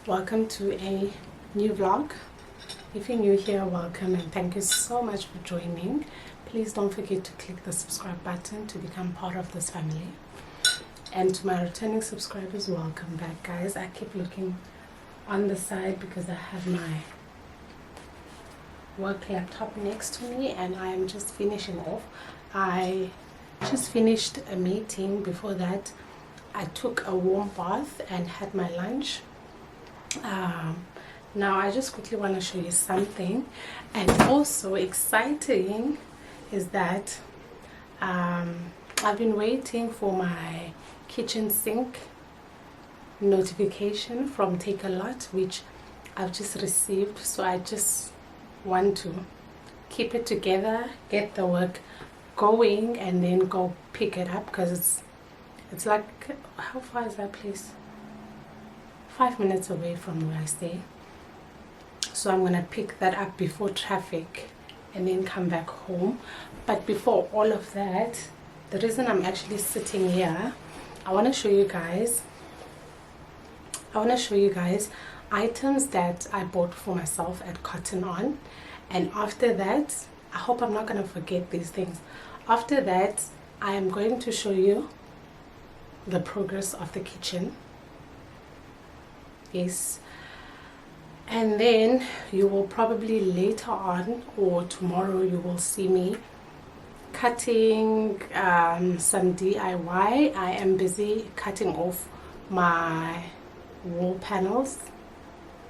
welcome to a new vlog. If you're new here, welcome and thank you so much for joining. Please don't forget to click the subscribe button to become part of this family. And to my returning subscribers, welcome back, guys. I keep looking on the side because I have my work laptop next to me and I am just finishing off. I just finished a meeting. Before that I took a warm bath and had my lunch. Now I just quickly want to show you something, and also exciting is that I've been waiting for my kitchen sink notification from Take a Lot, which I've just received. So I just want to keep it together, get the work going, and then go pick it up, because it's like, how far is that place? 5 minutes away from where I stay. So I'm gonna pick that up before traffic and then come back home. But before all of that, the reason I'm actually sitting here, I want to show you guys items that I bought for myself at Cotton On. And after that, I hope I'm not gonna forget these things. After that, I am going to show you the progress of the kitchen. Yes, and then you will probably later on or tomorrow you will see me cutting some DIY. I am busy cutting off my wall panels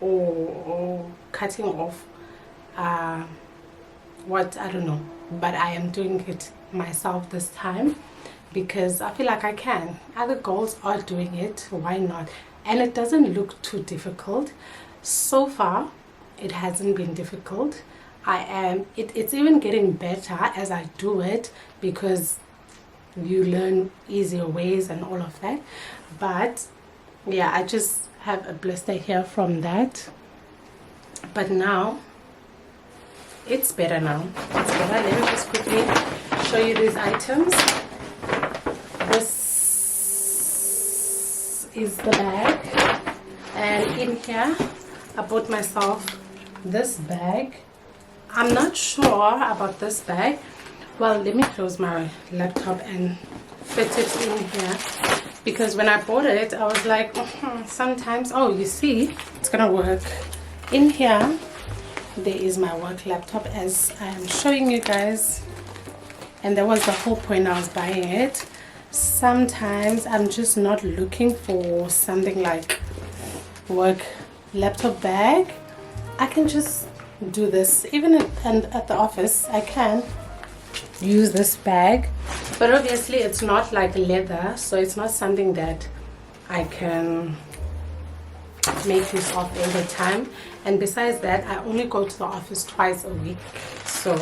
or cutting off what, I don't know, but I am doing it myself this time because I feel like I can. Other girls are doing it, why not? And it doesn't look too difficult. So far it hasn't been difficult. It's even getting better as I do it, because you learn easier ways and all of that. But yeah, I just have a blister here from that, but now it's better. Now it's better. Let me just quickly show you these items. This is the bag, and in here I bought myself this bag. I'm not sure about this bag. Well, let me close my laptop and fit it in here, because when I bought it I was like, sometimes, oh, you see, it's gonna work. In here there is my work laptop, as I am showing you guys, and that was the whole point I was buying it. Sometimes I'm just not looking for something like work laptop bag. I can just do this. Even at the office I can use this bag, but obviously it's not like leather, so it's not something that I can make use of all the time. And besides that, I only go to the office twice a week, so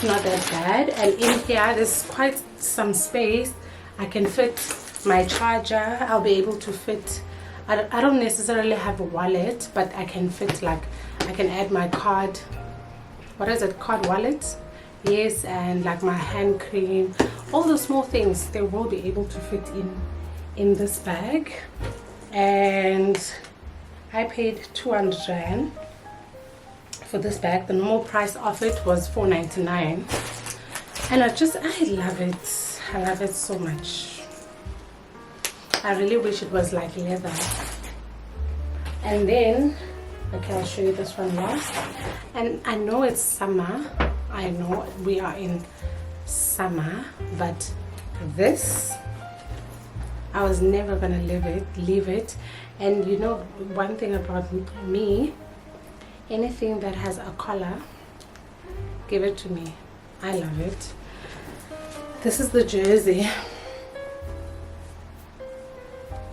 not that bad. And in here there's quite some space. I can fit my charger. I'll be able to fit, I don't necessarily have a wallet, but I can fit, like, I can add my card, what is it, card wallet, yes, and like my hand cream, all the small things, they will be able to fit in this bag. And I paid 200 Rand for this bag. The normal price of it was $4.99, and I love it. I love it so much. I really wish it was like leather. And then, okay, I'll show you this one last. And I know it's summer, I know we are in summer, but this, I was never gonna leave it. And you know one thing about me, anything that has a collar, give it to me. I love it. This is the jersey.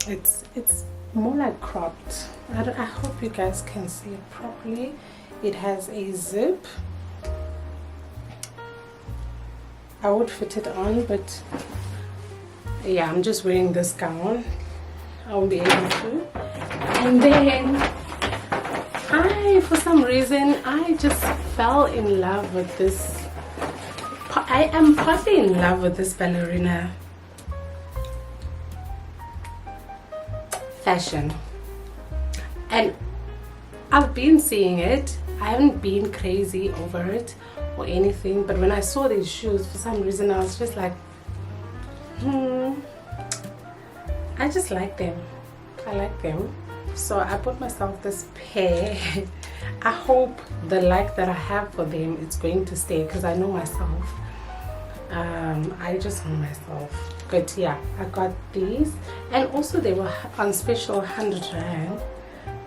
It's more like cropped. I hope you guys can see it properly. It has a zip. I would fit it on, but yeah, I'm just wearing this gown. I won't be able to. And then for some reason I just fell in love with this. I am partly in love with this ballerina fashion. and I've been seeing it. I haven't been crazy over it or anything, but when I saw these shoes, for some reason I was just like, I just like them. I like them. So I bought myself this pair. I hope the like that I have for them is going to stay, because I know myself. I just know myself. But yeah, I got these, and also they were on special 100 rand.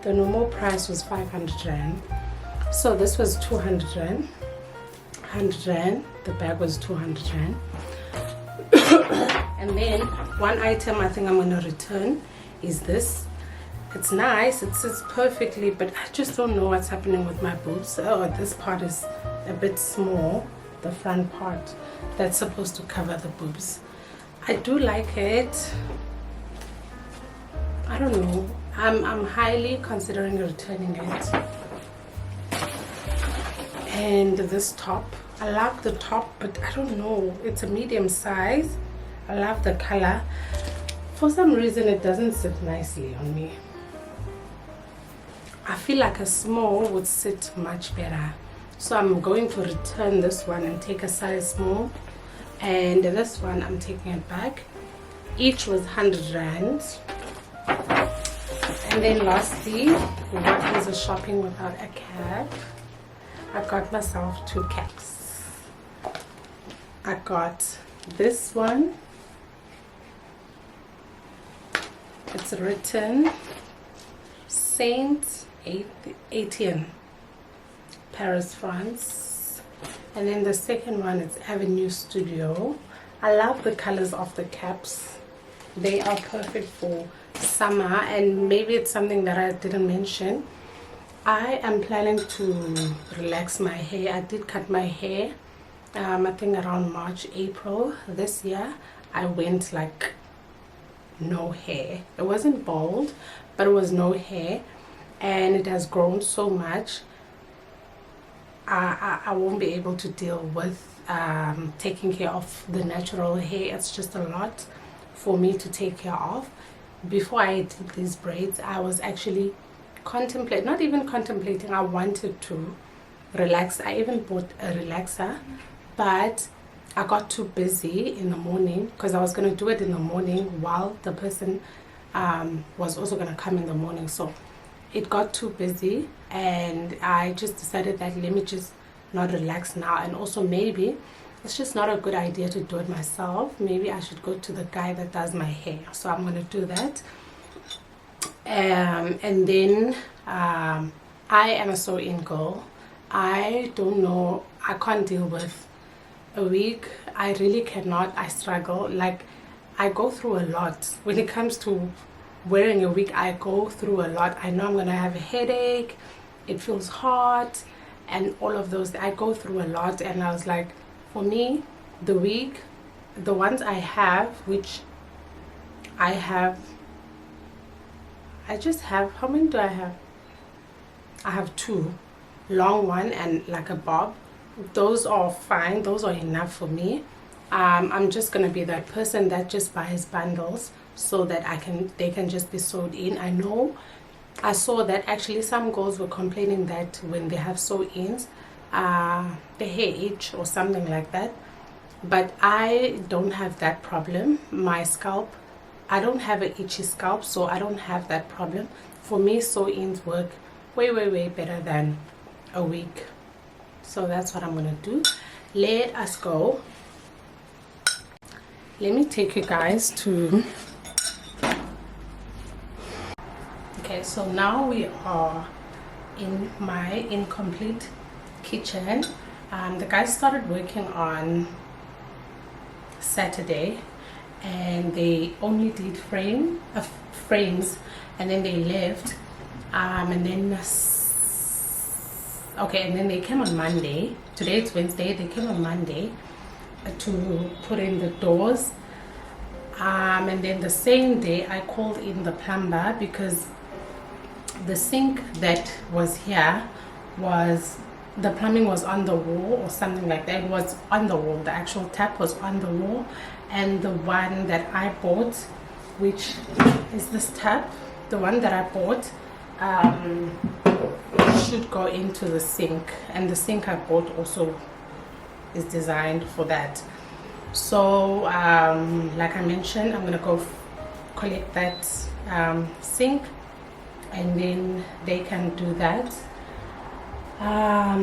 The normal price was 500 rand. So this was 200 rand. 100 rand. The bag was 200 rand. And then one item I think I'm gonna return is this. It's nice, it sits perfectly, but I just don't know what's happening with my boobs. Oh, this part is a bit small, the front part that's supposed to cover the boobs. I do like it. I don't know. I'm highly considering returning it. And this top, I love the top, but I don't know. It's a medium size. I love the color. For some reason, it doesn't sit nicely on me. I feel like a small would sit much better. So I'm going to return this one and take a size small. And this one, I'm taking it back. Each was 100 rand. And then lastly, what is a shopping without a cap? I got myself 2 caps. I got this one. It's written Saint Etienne, Paris, France. And then the second one is Avenue Studio. I love the colors of the caps. They are perfect for summer, and maybe it's something that I didn't mention. I am planning to relax my hair. I did cut my hair, I think around March, April this year. I went like no hair. It wasn't bald, but it was no hair, and it has grown so much. I won't be able to deal with taking care of the natural hair. It's just a lot for me to take care of. Before I did these braids, I was actually not even contemplating, I wanted to relax. I even bought a relaxer, but I got too busy in the morning, because I was going to do it in the morning while the person was also going to come in the morning. So it got too busy, and I just decided that let me just not relax now. And also maybe it's just not a good idea to do it myself. Maybe I should go to the guy that does my hair. So I'm going to do that. And then I am a sew-in girl. I don't know, I can't deal with a wig. I really cannot. I struggle. Like, I go through a lot when it comes to wearing a wig. I go through a lot. I know I'm gonna have a headache, it feels hot, and all of those. I go through a lot, and I was like, for me, the wig, the ones I have, which I just have, how many do I have? I have 2, long one and like a bob. Those are fine, those are enough for me. I'm just gonna be that person that just buys bundles so that they can just be sewed in. I know I saw that actually some girls were complaining that when they have sew-ins, the hair itch or something like that, but I don't have that problem. My scalp, I don't have an itchy scalp, so I don't have that problem. For me, sew-ins work way better than a wig. So that's what I'm gonna do. Let us go. Let me take you guys to, okay, so now we are in my incomplete kitchen. The guys started working on Saturday, and they only did frames, and then they left, and then okay, and then they came on Monday. Today it's Wednesday. They came on Monday to put in the doors, and then the same day I called in the plumber, because the sink that was here was, the plumbing was on the wall or something like that. It was on the wall, the actual tap was on the wall, and the one that I bought, which is this tap, the one that I bought should go into the sink, and the sink I bought also is designed for that. So like I mentioned, I'm gonna go collect that sink, and then they can do that.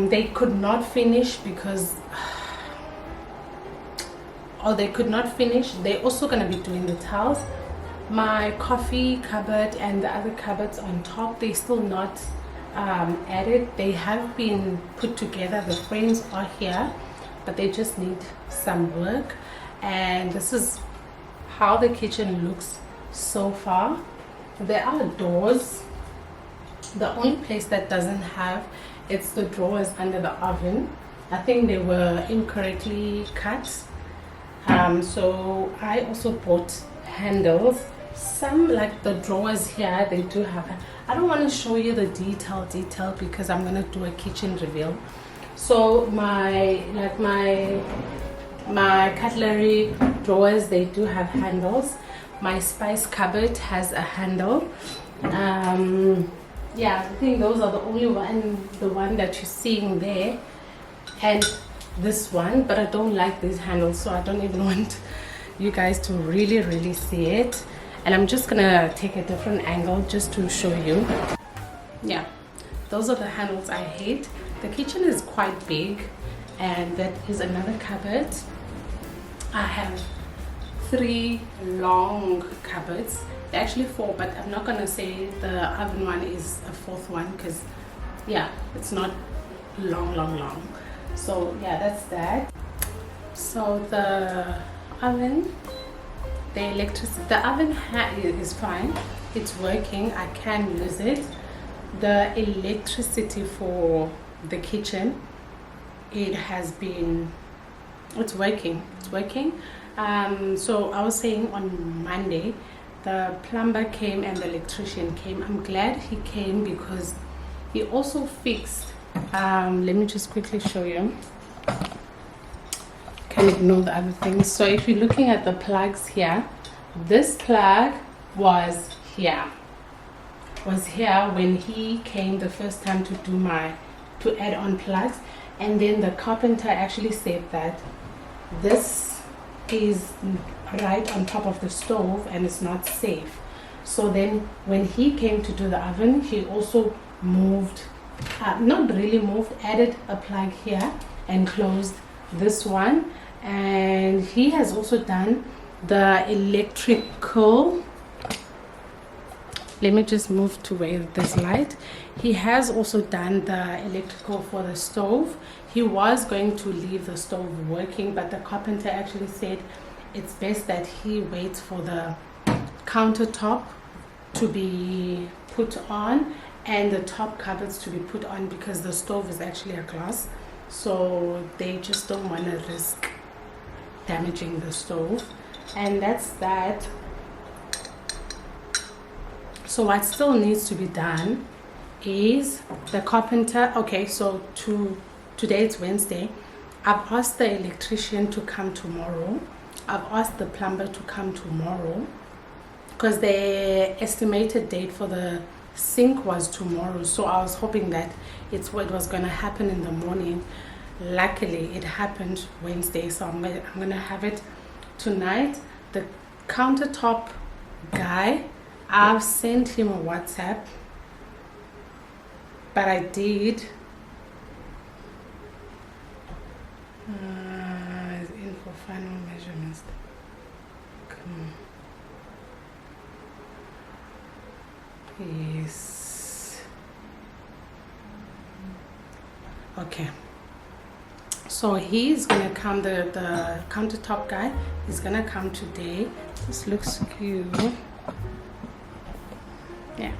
They could not finish because they could not finish. They're also gonna be doing the tiles. My coffee cupboard and the other cupboards on top, they still not added. They have been put together. The frames are here, but they just need some work. And this is how the kitchen looks so far. There are doors. The only place that doesn't have, it's the drawers under the oven. I think they were incorrectly cut. So I also bought handles. Some, like the drawers here, they do have. I don't want to show you the detail because I'm gonna do a kitchen reveal. So my cutlery drawers, they do have handles. My spice cupboard has a handle. Yeah, I think those are the only the one that you're seeing there, and this one. But I don't like these handles, so I don't even want you guys to really see it. And I'm just gonna take a different angle just to show you. Yeah, those are the handles I hate. The kitchen is quite big, and that is another cupboard. I have 3 long cupboards. They're actually 4, but I'm not gonna say the oven one is a 4th one because yeah, it's not long. So yeah, that's that. So the oven, the oven is fine, it's working, I can use it. The electricity for the kitchen, it's working. So I was saying on Monday the plumber came and the electrician came. I'm glad he came because he also fixed, let me just quickly show you. Can ignore the other things. So if you're looking at the plugs here, this plug was here when he came the first time to add on plugs. And then the carpenter actually said that this is right on top of the stove and it's not safe. So then when he came to do the oven, he also moved, not really moved, added a plug here and closed this one. And he has also done the electrical. Let me just move to where this light. He has also done the electrical for the stove. He was going to leave the stove working, but the carpenter actually said it's best that he waits for the countertop to be put on and the top cupboards to be put on because the stove is actually a glass. So they just don't want to risk damaging the stove. And that's that. So what still needs to be done is the carpenter. Okay, so today it's Wednesday. I've asked the electrician to come tomorrow. I've asked the plumber to come tomorrow because the estimated date for the sink was tomorrow. So I was hoping that it was going to happen in the morning. Luckily it happened Wednesday, so I'm gonna have it tonight. The countertop guy, I've sent him a WhatsApp, but I did in for final measurements. Come on. Yes. Okay. So he's gonna come, the countertop guy is gonna come today. This looks cute. Yeah,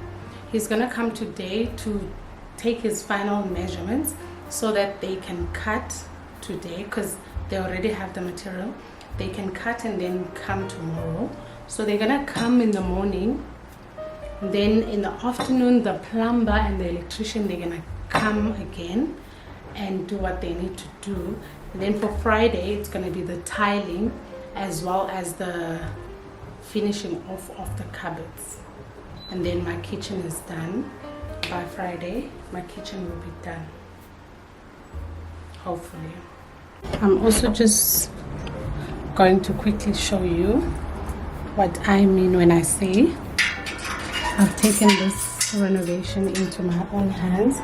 he's gonna come today to take his final measurements so that they can cut today because they already have the material. They can cut and then come tomorrow. So they're gonna come in the morning, then in the afternoon the plumber and the electrician, they're gonna come again and do what they need to do. And then for Friday it's going to be the tiling as well as the finishing off of the cupboards, and then my kitchen is done. by Friday my kitchen will be done, hopefully. I'm also just going to quickly show you what I mean when I say I've taken this renovation into my own hands.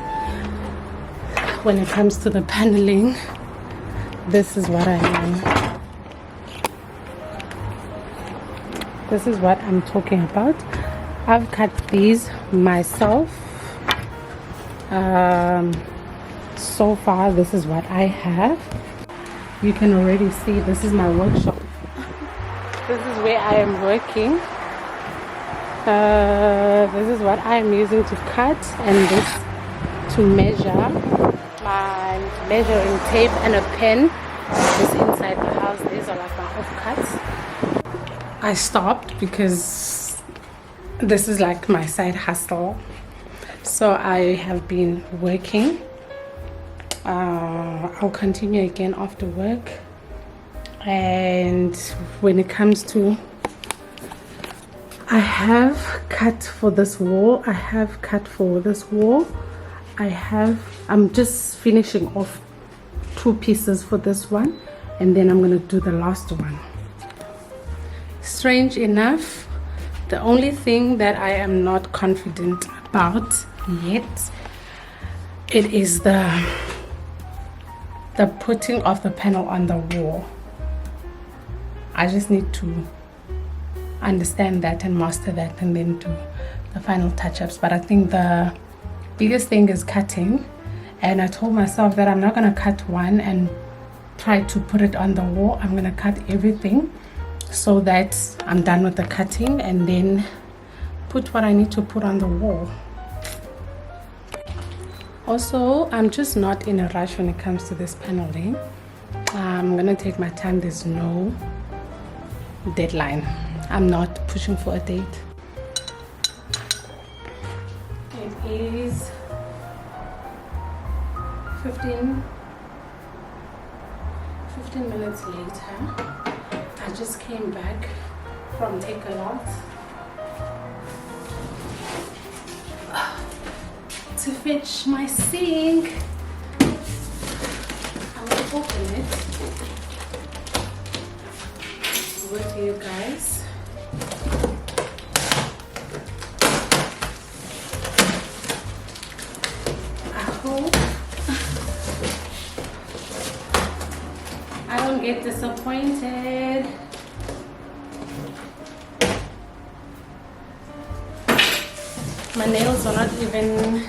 When it comes to the paneling, this is what I mean. This is what I'm talking about. I've cut these myself. So far, this is what I have. You can already see this is my workshop. This is where I am working. This is what I am using to cut, and this to measure. My measuring tape and a pen is inside the house. These are like my offcuts. I stopped because this is like my side hustle. So I have been working. I'll continue again after work. And when it comes to, I have cut for this wall. I have cut for this wall. I'm just finishing off 2 pieces for this one, and then I'm gonna do the last one. Strange enough, the only thing that I am not confident about yet, it is the putting of the panel on the wall. I just need to understand that and master that, and then do the final touch-ups. But I think the biggest thing is cutting, and I told myself that I'm not going to cut one and try to put it on the wall. I'm going to cut everything so that I'm done with the cutting, and then put what I need to put on the wall. Also, I'm just not in a rush when it comes to this paneling. I'm going to take my time. There's no deadline. I'm not pushing for a date. It is 15 minutes later. I just came back from Take A Lot to fetch my sink. I'm gonna open it with you guys. I hope I don't get disappointed. My nails are not even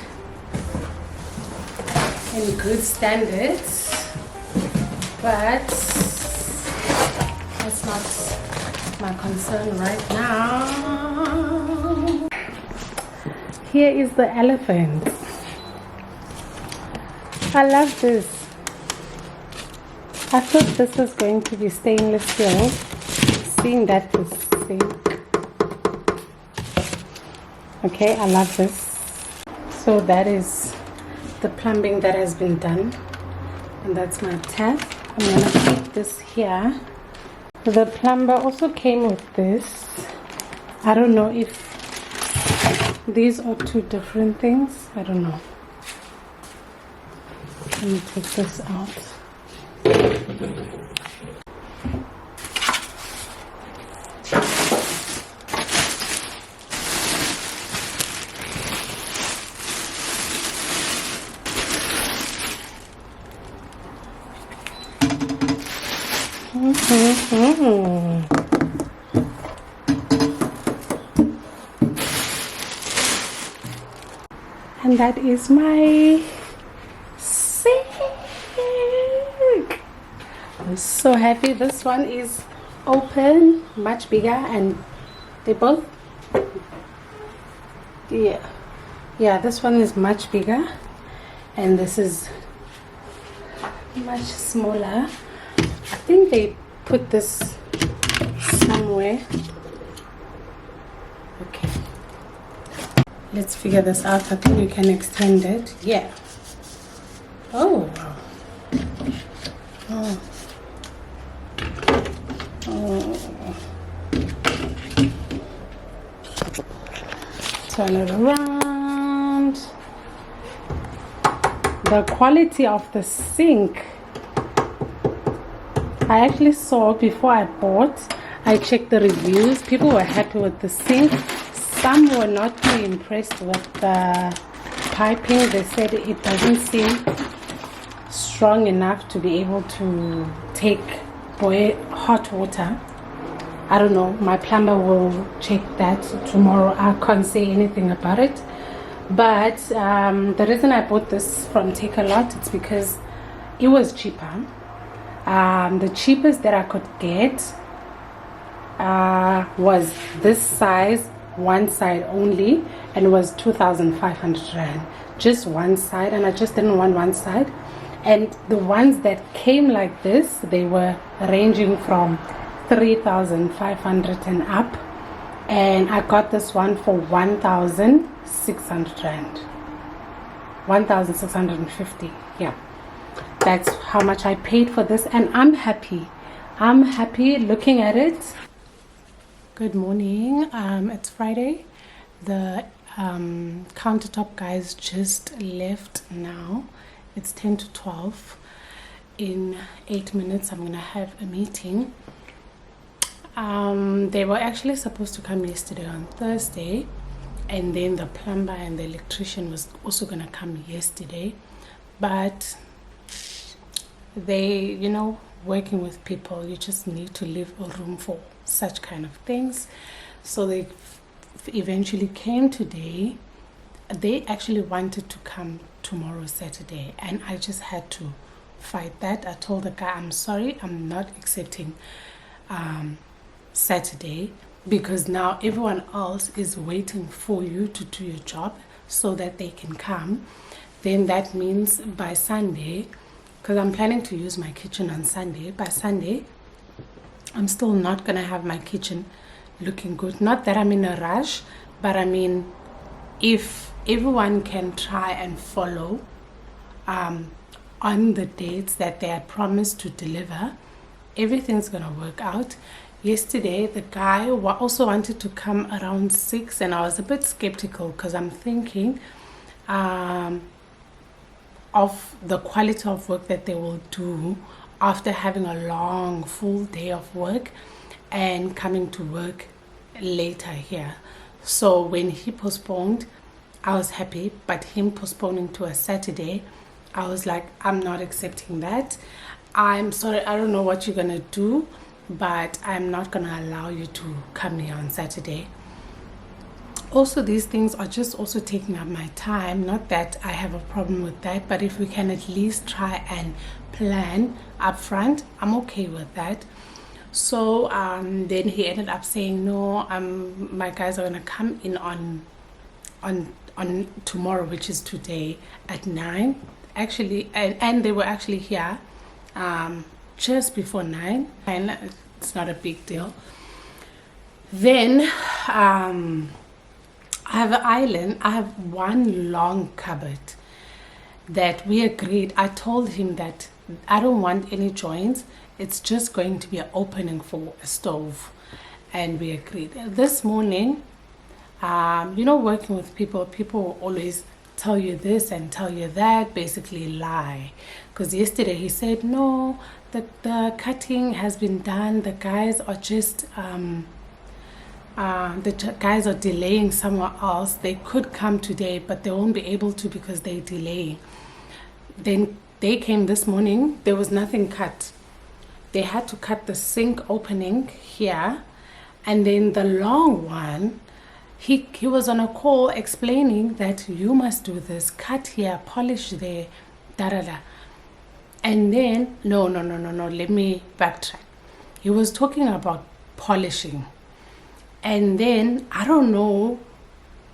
in good standards, but that's not my concern right now. Here is the elephant. I love this. I thought this was going to be stainless steel, seeing that the sink. Okay, I love this. So that is the plumbing that has been done, and that's my tap. I'm gonna keep this here. The plumber also came with this. I don't know if these are 2 different things. I don't know. Let me take this out. And that is my sink. I'm so happy. This one is open, much bigger, and they both, yeah, this one is much bigger, and this is much smaller. I think they put this somewhere. Okay, let's figure this out. I think you can extend it. Yeah. Oh. Oh. Oh. Turn it around. the quality of the sink, I actually saw before I bought. I checked the reviews. People were happy with the sink. Some were not too impressed with the piping. They said it doesn't seem strong enough to be able to take hot water. I don't know, my plumber will check that tomorrow. I can't say anything about it. But the reason I bought this from Take A Lot, it's because it was cheaper. The cheapest that I could get was this size, one side only, and it was 2,500 rand, just one side, and I just didn't want one side. And the ones that came like this, they were ranging from 3,500 and up, and I got this one for 1,600 rand, 1,650. Yeah, that's how much I paid for this, and I'm happy looking at it. Good morning. It's Friday. The countertop guys just left now. It's 10 to 12. In 8 minutes I'm gonna have a meeting. They were actually supposed to come yesterday on Thursday, and then the plumber and the electrician was also gonna come yesterday, but they, you know, working with people, you just need to leave a room for such kind of things. So they eventually came today. They actually wanted to come tomorrow, Saturday, and I just had to fight that. I told the guy, I'm sorry, I'm not accepting Saturday, because now everyone else is waiting for you to do your job so that they can come. Then that means by Sunday, because I'm planning to use my kitchen on Sunday, by Sunday I'm still not gonna have my kitchen looking good. Not that I'm in a rush, but I mean, if everyone can try and follow on the dates that they are promised to deliver, everything's gonna work out. Yesterday the guy also wanted to come around 6, and I was a bit skeptical because I'm thinking of the quality of work that they will do after having a long full day of work and coming to work later here. So when he postponed, I was happy, but him postponing to a Saturday, I was like, I'm not accepting that. I'm sorry, I don't know what you're gonna do, but I'm not gonna allow you to come here on Saturday. Also, these things are just also taking up my time. Not that I have a problem with that, but if we can at least try and plan up front, I'm okay with that. So then he ended up saying, no, my guys are gonna come in on tomorrow, which is today, at 9 actually, and they were actually here just before 9, and it's not a big deal. Then I have an island. I have one long cupboard that we agreed. I told him that I don't want any joints. It's just going to be an opening for a stove, and we agreed. This morning, you know, working with people always tell you this and tell you that, basically lie. Because yesterday he said, no, the cutting has been done. The guys are just the guys are delaying somewhere else. They could come today, but they won't be able to because they're delaying. Then they came this morning. There was nothing cut. They had to cut the sink opening here, and then the long one, he was on a call explaining that you must do this, cut here, polish there, da. And then no, let me backtrack. He was talking about polishing, and then I don't know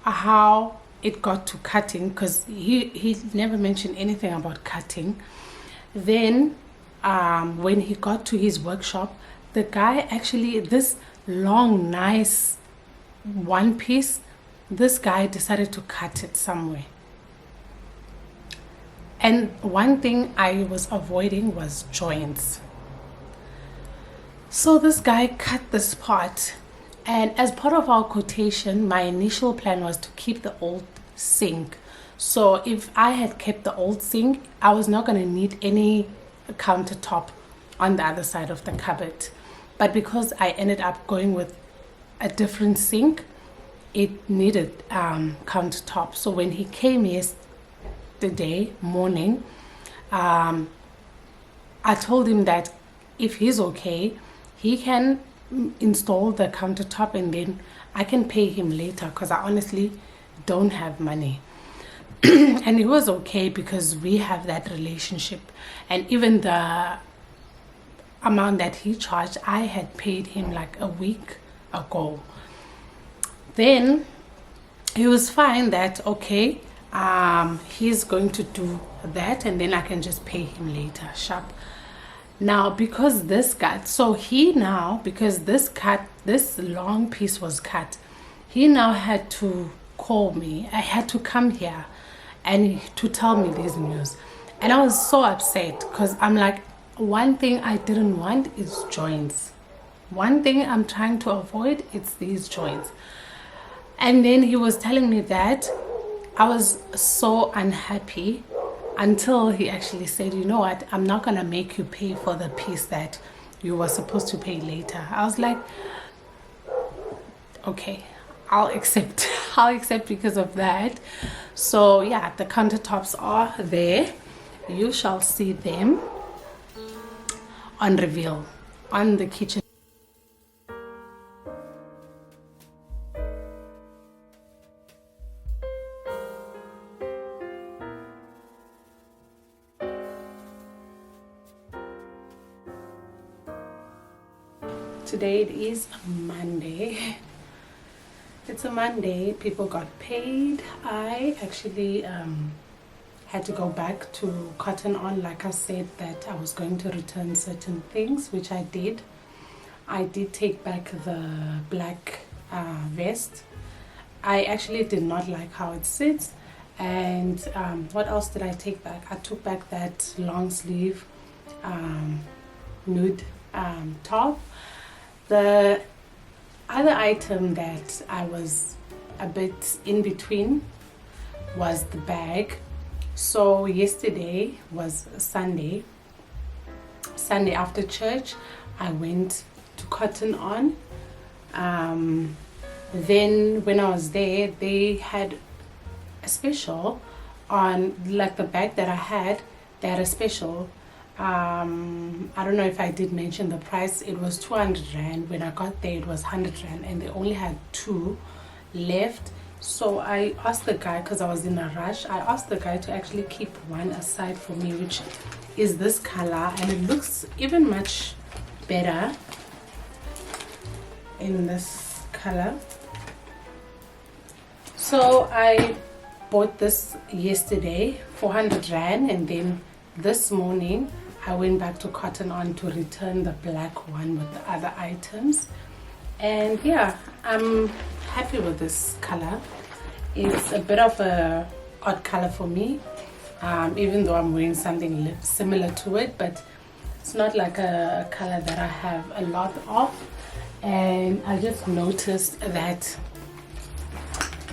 how it got to cutting, because he never mentioned anything about cutting. Then when he got to his workshop, the guy actually, this long nice one piece, this guy decided to cut it somewhere. And one thing I was avoiding was joints. So this guy cut this part, and as part of our quotation, my initial plan was to keep the old sink. So if I had kept the old sink, I was not going to need any countertop on the other side of the cupboard. But because I ended up going with a different sink, it needed countertop. So when he came yesterday morning, I told him that if he's okay, he can install the countertop and then I can pay him later, because I honestly don't have money. And it was okay because we have that relationship, and even the amount that he charged, I had paid him like a week ago. Then he was fine that okay, he's going to do that and then I can just pay him later sharp. Now because this cut, so he now, because this long piece was cut, he now had to call me. I had to come here and to tell me this news, and I was so upset because I'm like, one thing I didn't want is joints. One thing I'm trying to avoid, it's these joints. And then he was telling me that. I was so unhappy until he actually said, you know what, I'm not gonna make you pay for the piece that you were supposed to pay later. I was like, okay, I'll accept. I'll accept because of that. So yeah, the countertops are there. You shall see them on reveal on the kitchen. Today it is Monday. It's a Monday. People got paid. I actually had to go back to Cotton On. Like I said that I was going to return certain things, which I did. I did take back the black vest. I actually did not like how it sits. And what else did I take back? I took back that long sleeve nude top. The other item that I was a bit in between was the bag. So yesterday was Sunday after church, I went to Cotton On. Then when I was there, they had a special on, like the bag that I had, they had a special. I don't know if I did mention the price. It was 200 rand. When I got there it was 100 rand, and they only had 2 left. So I asked the guy, because I was in a rush, I asked the guy to actually keep one aside for me, which is this color, and it looks even much better in this color. So I bought this yesterday, 400 rand, and then this morning I went back to Cotton On to return the black one with the other items. And yeah, I'm happy with this color. It's a bit of a odd color for me, even though I'm wearing something similar to it, but it's not like a color that I have a lot of. And I just noticed that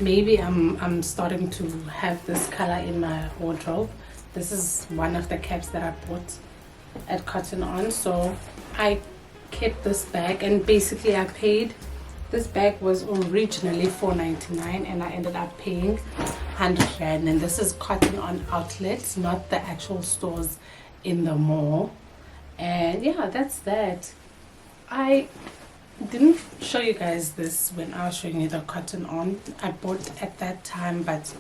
maybe I'm starting to have this color in my wardrobe. This is one of the caps that I bought at Cotton On. So I kept this bag, and basically I paid, this bag was originally $4.99 and I ended up paying 100 rand. And this is Cotton On outlets, not the actual stores in the mall. And yeah, that's that. I didn't show you guys this when I was showing you the Cotton On I bought at that time, but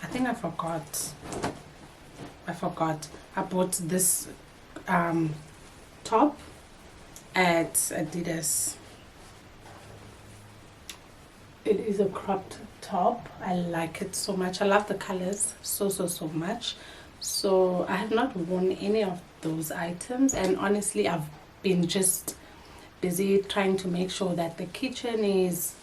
I think I forgot. I bought this top at Adidas. It is a cropped top. I like it so much. I love the colors so much. So I have not worn any of those items, and honestly I've been just busy trying to make sure that the kitchen is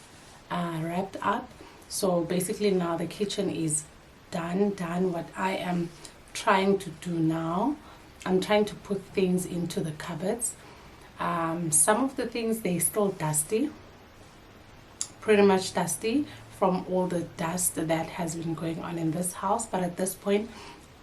wrapped up. So basically now the kitchen is done. What I am trying to do now, I'm trying to put things into the cupboards. Some of the things, they're still dusty, pretty much dusty from all the dust that has been going on in this house. But at this point,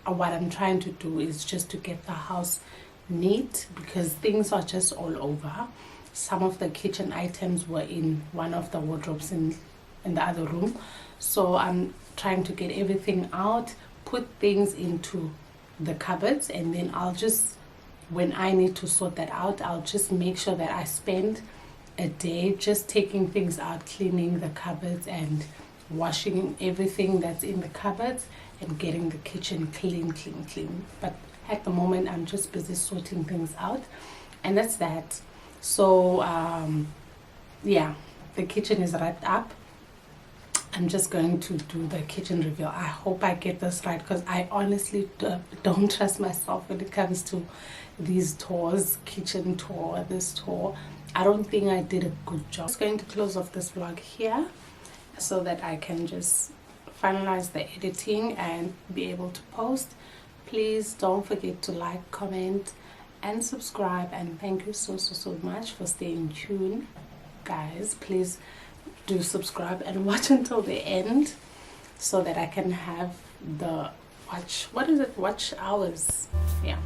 what I'm trying to do is just to get the house neat, because things are just all over. Some of the kitchen items were in one of the wardrobes in the other room, so I'm trying to get everything out, put things into the cupboards, and then I'll just, when I need to sort that out, I'll just make sure that I spend a day just taking things out, cleaning the cupboards and washing everything that's in the cupboards and getting the kitchen clean. But at the moment I'm just busy sorting things out, and that's that. So yeah, the kitchen is wrapped up. I'm just going to do the kitchen reveal. I hope I get this right, because I honestly don't trust myself when it comes to these tours, kitchen tour, this tour. I don't think I did a good job. I'm just going to close off this vlog here so that I can just finalize the editing and be able to post. Please don't forget to like, comment and subscribe, and thank you so much for staying tuned, guys. Please do subscribe and watch until the end so that I can have the watch hours. Yeah.